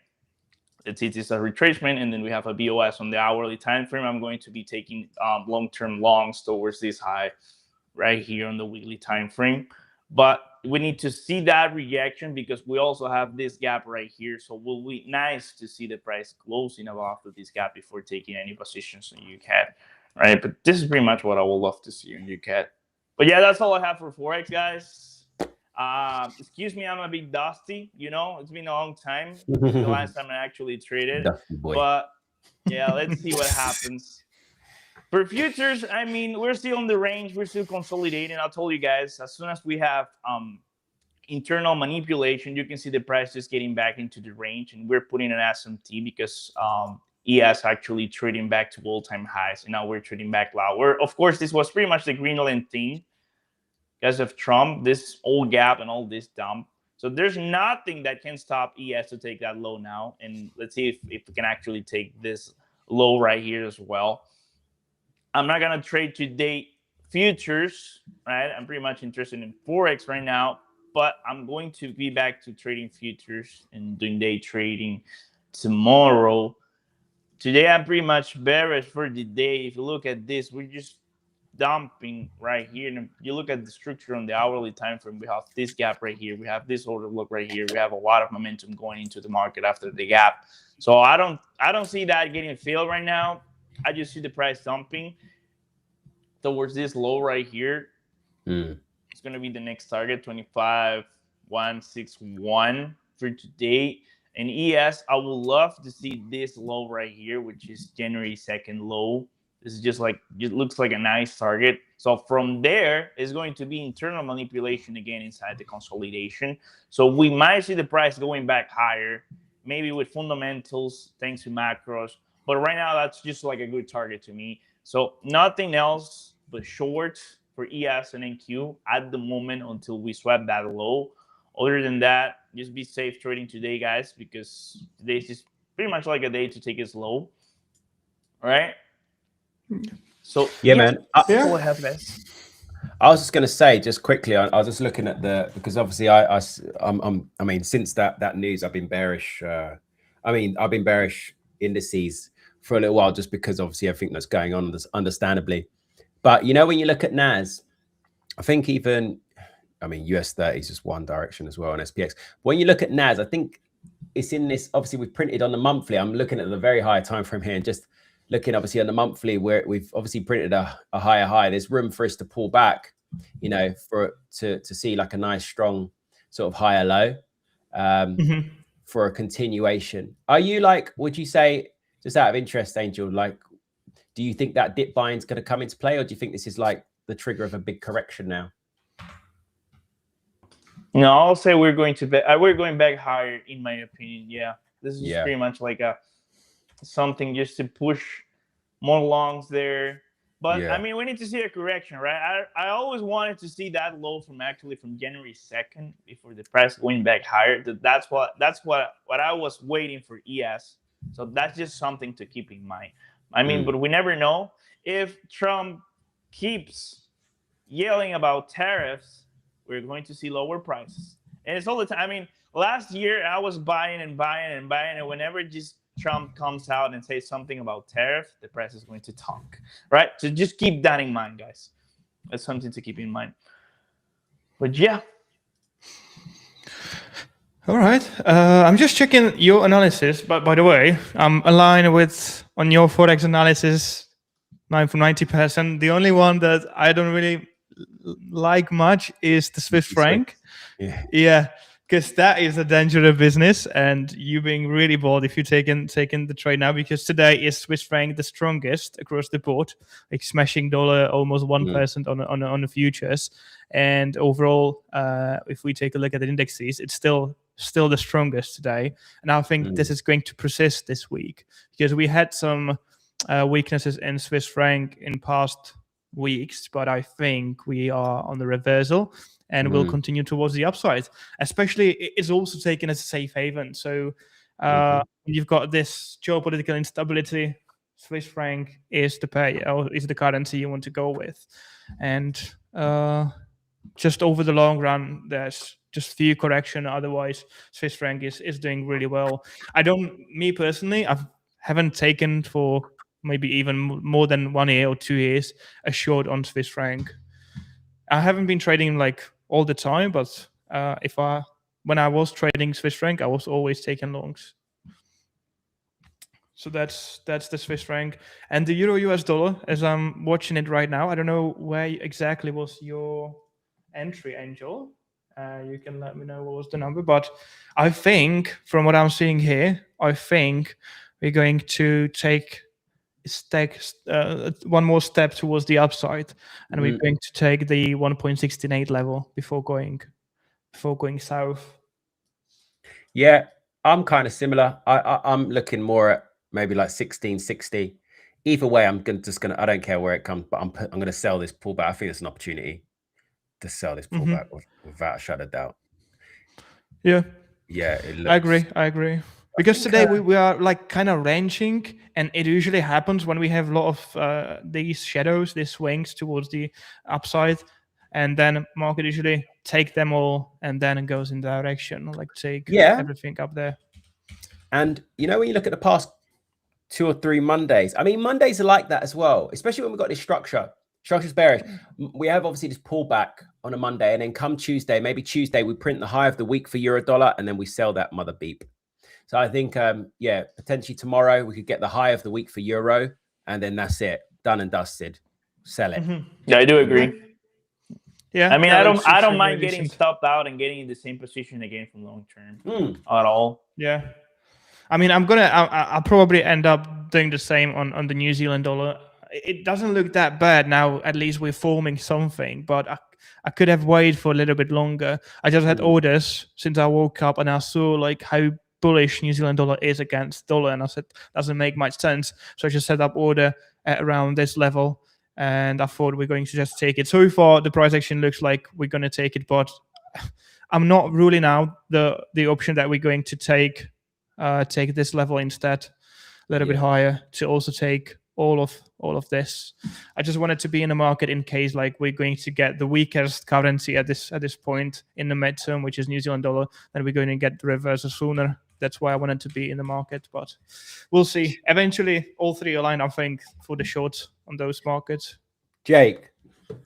Let's see, this is a retracement, and then we have a BOS on the hourly time frame. I'm going to be taking long-term longs towards this high right here on the weekly time frame. But we need to see that reaction because we also have this gap right here. So it will be nice to see the price closing above this gap before taking any positions on UCAT, right? But this is pretty much what I would love to see on UCAT. But yeah, that's all I have for Forex, guys. Excuse me, I'm a bit dusty. You know, it's been a long time the last time I actually traded. But yeah, let's see what happens. For futures, I mean, we're still in the range. We're still consolidating. I told you guys, as soon as we have internal manipulation, you can see the price just getting back into the range. And we're putting an SMT because ES actually trading back to all-time highs, and now we're trading back lower. Of course, this was pretty much the Greenland thing because of Trump, this old gap and all this dump. So there's nothing that can stop ES to take that low now. And let's see if we can actually take this low right here as well. I'm not going to trade today futures, right? I'm pretty much interested in Forex right now, but I'm going to be back to trading futures and doing day trading tomorrow. Today, I'm pretty much bearish for the day. If you look at this, we're just dumping right here. And if you look at the structure on the hourly time frame, we have this gap right here. We have this order look right here. We have a lot of momentum going into the market after the gap. So I don't see that getting filled right now. I just see the price dumping towards this low right here. It's going to be the next target, 25,161 for today. And ES, I would love to see this low right here, which is January 2nd low. This is just like, it looks like a nice target. So from there is going to be internal manipulation again inside the consolidation. So we might see the price going back higher, maybe with fundamentals, thanks to macros. But right now, that's just like a good target to me. So nothing else but short for ES and NQ at the moment until we swap that low. Other than that, just be safe trading today, guys, because today's just pretty much like a day to take it low. All right. So yeah, man. Go ahead, guys. I was just going to say, just quickly, I was just looking at because obviously I mean, since that news, I've been bearish. I've been bearish indices for a little while, just because obviously everything that's going on, understandably. But you know, when you look at NAS, I think even, US 30 is just one direction as well, and SPX. When you look at NAS, I think it's in this. Obviously, we've printed on the monthly. I'm looking at the very high time frame here, and just looking obviously on the monthly, where we've obviously printed a higher high. There's room for us to pull back, you know, to see like a nice strong sort of higher low for a continuation. Are you like? Would you say, just out of interest, Angel, like, do you think that dip buying is going to come into play, or do you think this is like the trigger of a big correction now? No, I'll say we're going back higher, in my opinion. Yeah, this is pretty much like something just to push more longs there. But we need to see a correction, right? I always wanted to see that low from January 2nd before the price going back higher. That's what I was waiting for ES. So that's just something to keep in mind. But we never know if Trump keeps yelling about tariffs. We're going to see lower prices. And it's all the time. Last year I was buying and buying and buying, and whenever just Trump comes out and says something about tariff, the price is going to tank, right? So just keep that in mind, guys. That's something to keep in mind. But yeah. All right. I'm just checking your analysis, but by the way, I'm aligned on your Forex analysis 90%. The only one that I don't really like much is the Swiss franc. Yeah, because that is a dangerous business, and you being really bold if you're taking the trade now, because today is Swiss franc the strongest across the board, like smashing dollar almost 1% on the futures, and overall, if we take a look at the indexes, it's still the strongest today, and I think this is going to persist this week because we had some weaknesses in Swiss franc in past weeks, but I think we are on the reversal and will continue towards the upside. Especially, it's also taken as a safe haven. So you've got this geopolitical instability. Swiss franc is the currency you want to go with, and just over the long run, there's just few correction. Otherwise, Swiss franc is doing really well. Me personally, I haven't taken for maybe even more than 1 year or 2 years a short on Swiss franc. I haven't been trading like all the time, but when I was trading Swiss franc, I was always taking longs. So that's the Swiss franc. And the euro US dollar, as I'm watching it right now, I don't know where exactly was your entry, Angel. You can let me know what was the number, but I think from what I'm seeing here, we're going to take one more step towards the upside, and we're going to take the 1.16 level before going south. Yeah, I'm kind of similar. I'm looking more at maybe like 1660. Either way, I'm just gonna. I don't care where it comes, but I'm gonna sell this pullback. I think it's an opportunity to sell this pullback without a shadow of doubt. Yeah, yeah, it looks. I agree. Because today we are like kind of ranging, and it usually happens when we have a lot of these shadows, these swings towards the upside, and then market usually take them all and then it goes in direction, like take everything up there. And you know, when you look at the past 2 or 3 Mondays, I mean, Mondays are like that as well, especially when we've got this structure. Structure's bearish. We have obviously this pullback on a Monday, and then come Tuesday, maybe Tuesday, we print the high of the week for euro dollar, and then we sell that mother beep. So I think, yeah, potentially tomorrow we could get the high of the week for euro, and then that's it, done and dusted. Sell it. Yeah, I do agree. Yeah, I mean, I don't mind getting stopped out and getting in the same position again from long term at all. Yeah, I mean, I'll probably end up doing the same on the New Zealand dollar. It doesn't look that bad now. At least we're forming something, but I could have waited for a little bit longer. I just had orders since I woke up, and I saw like how bullish New Zealand dollar is against dollar, and I said doesn't make much sense. So I just set up order at around this level, and I thought we're going to just take it. So far, the price action looks like we're going to take it, but I'm not ruling out the option that we're going to take this level instead, a little bit higher, to also take all of this. I just wanted to be in the market in case like we're going to get the weakest currency at this point in the midterm, which is New Zealand dollar, and we're going to get the reversal sooner. That's why I wanted to be in the market, but we'll see. Eventually, all three align, I think, for the short on those markets. Jake,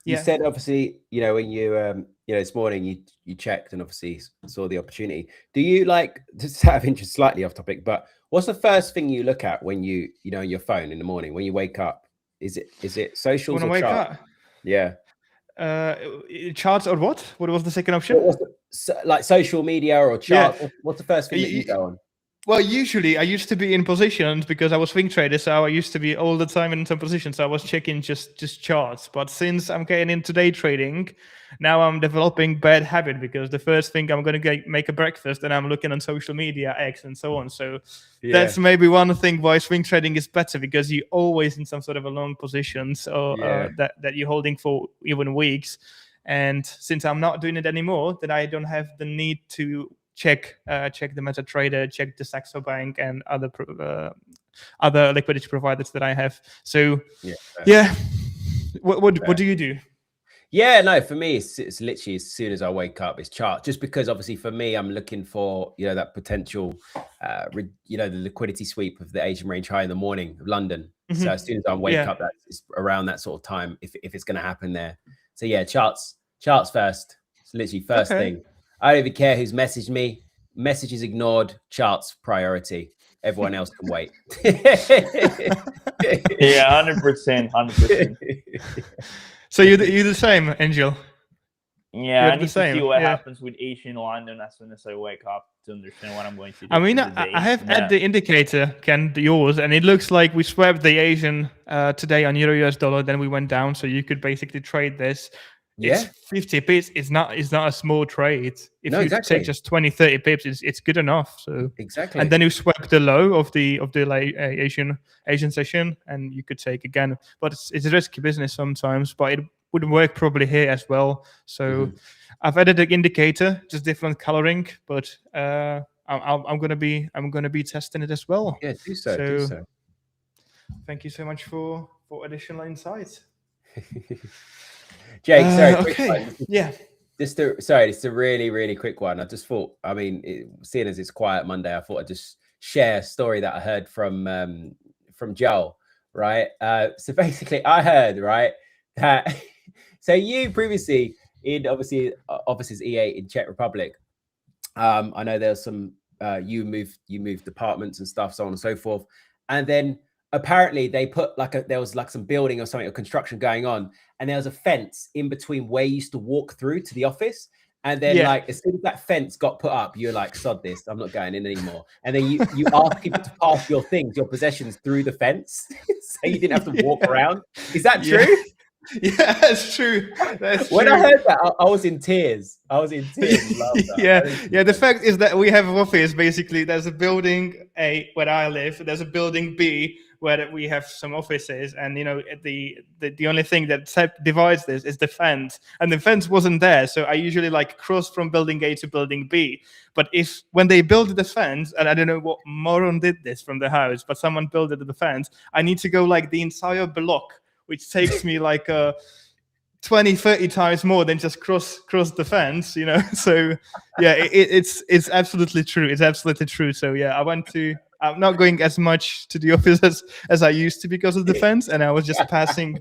you said obviously, you know, when you you know, this morning you checked and obviously saw the opportunity. Do you like, just out of interest, slightly off topic, but what's the first thing you look at when you know, your phone in the morning when you wake up? Is it socials or charts? Yeah. Charts or what? What was the second option? Like social media or charts? Yeah. What's the first thing that you go on? Well, usually I used to be in positions because I was swing trader, so I used to be all the time in some positions. So I was checking just charts. But since I'm getting into day trading, now I'm developing bad habit because the first thing I'm going to make a breakfast and I'm looking on social media, X and so on. So that's maybe one thing why swing trading is better, because you're always in some sort of a long positions or that you're holding for even weeks. And since I'm not doing it anymore, then I don't have the need to check the MetaTrader, check the Saxo Bank and other liquidity providers that I have. So what do you do? Yeah, no, for me it's literally as soon as I wake up, it's chart. Just because obviously for me, I'm looking for, you know, that potential you know, the liquidity sweep of the Asian range high in the morning of London. So as soon as I wake up, that's around that sort of time if it's going to happen there. So yeah, charts first. It's literally first thing. I don't even care who's messaged me. Messages ignored. Charts priority. Everyone else can wait. Yeah, 100%. So you're the same, Angel. Yeah, I need to see what happens with Asian London as soon as I wake up to understand what I'm going to do. I mean, I have had the indicator, Ken, yours, and it looks like we swept the Asian today on Euro US dollar. Then we went down, so you could basically trade this. It's 50 pips. It's not a small trade. If you take just 20-30 pips, it's good enough. So and then you swept the low of the Asian session, and you could take again. But it's a risky business sometimes. But it would work probably here as well. So I've added the indicator, just different coloring. But I'm gonna be testing it as well. Yeah, do so. Thank you so much for additional insights. Jake, sorry. It's a really, really quick one. I just thought, I mean, seeing as it's quiet Monday, I thought I'd just share a story that I heard from Joel, right? So basically, I heard, right, that so you previously in obviously offices E8 in Czech Republic. I know there's some you moved departments and stuff, so on and so forth, and then apparently they put there was some building or something or construction going on, and there was a fence in between where you used to walk through to the office. And then like as soon as that fence got put up, you're like, sod this, I'm not going in anymore. And then you ask people to pass your possessions through the fence so you didn't have to walk around. Is that true? Yeah, that's true. That's When true. I heard that, I was in tears. I was in tears. Of laughter. Yeah. The fact is that we have office. Basically, there's a building A where I live. There's a building B where we have some offices, and the only thing that divides this is the fence, and the fence wasn't there. So I usually like cross from building A to building B. But when they build the fence, and I don't know what moron did this from the house, but someone built the fence, I need to go like the entire block, which takes me like 20-30 times more than just cross the fence, so yeah, it's absolutely true. It's absolutely true. So yeah, I'm not going as much to the office as I used to because of the fence, and I was just passing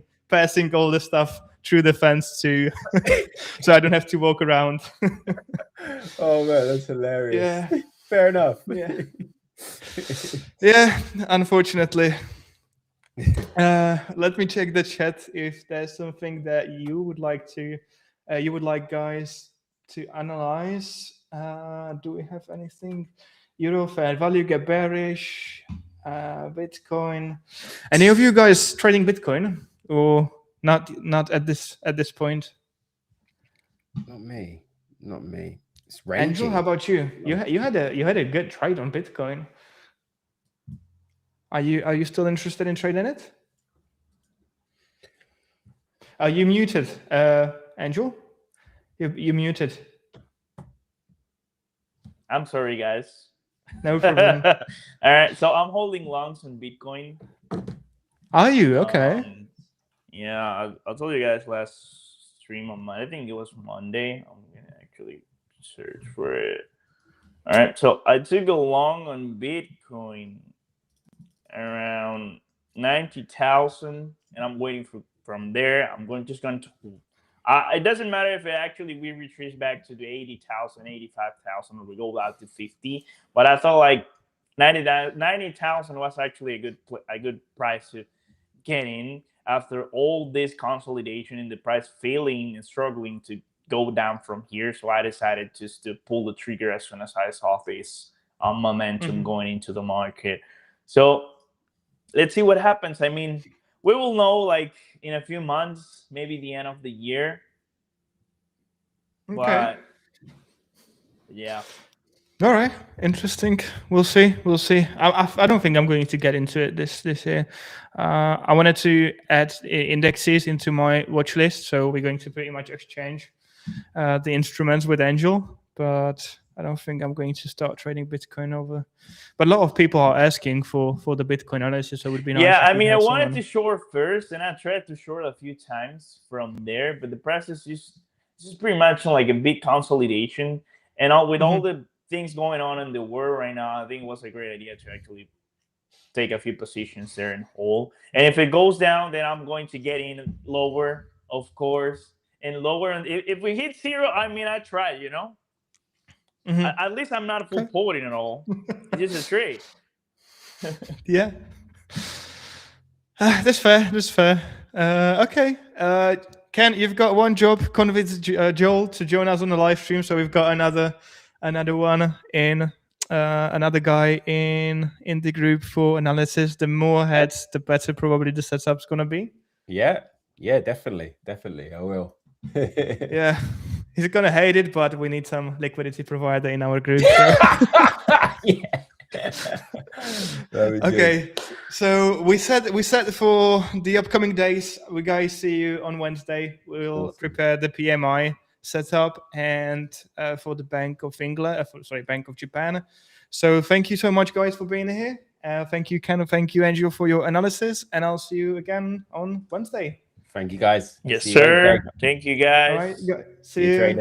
all the stuff through the fence to so I don't have to walk around. Oh man, that's hilarious. Yeah. Fair enough. Yeah, unfortunately. Let me check the chat if there's something that you would like guys to analyze. Do we have anything? Euro fair value get bearish, Bitcoin. Any of you guys trading Bitcoin or not at this point? Not me. It's Angel, ranging. how about you? You had a good trade on Bitcoin. Are you still interested in trading it? Are you muted, Angel? You muted. I'm sorry, guys. No problem. All right, so I'm holding longs on Bitcoin. Are you? Okay. Yeah, I told you guys last stream on Monday. I think it was Monday. I'm gonna actually search for it. All right, so I took a long on Bitcoin around 90,000, and I'm waiting from there. Just going to. It doesn't matter if we retrace back to the 80,000, 85,000, or we go out to 50. But I thought like 90,000 was actually a good price to get in after all this consolidation and the price failing and struggling to go down from here. So I decided just to pull the trigger as soon as I saw this momentum going into the market. So let's see what happens. I mean, we will know like in a few months, maybe the end of the year. Okay. But yeah. All right. Interesting. We'll see. I don't think I'm going to get into it this year. I wanted to add indexes into my watch list, so we're going to pretty much exchange the instruments with Angel, but I don't think I'm going to start trading Bitcoin over. But a lot of people are asking for the Bitcoin analysis, so it would be nice. Yeah, I mean, I wanted to short first, and I tried to short a few times from there, but the price is just pretty much like a big consolidation, and with all the things going on in the world right now, I think it was a great idea to actually take a few positions there and hold. And if it goes down, then I'm going to get in lower, of course, and lower. And if we hit zero, I mean, I tried, At least I'm not full putting at all. It's just a trade. Yeah. That's fair. Okay. Ken, you've got one job. Convince Joel to join us on the live stream. So we've got another one in another guy in the group for analysis. The more heads, the better probably the setup's gonna be. Yeah, definitely. I will. Yeah. He's gonna hate it, but we need some liquidity provider in our group. So. Yeah. Okay, so we said for the upcoming days. We guys see you on Wednesday. We'll prepare the PMI setup and for the Bank of England, Bank of Japan. So thank you so much, guys, for being here. Thank you, Ken. Thank you, Angel, for your analysis, and I'll see you again on Wednesday. Thank you, guys. Yes, sir. Thank you, guys. All right, see you. Traders.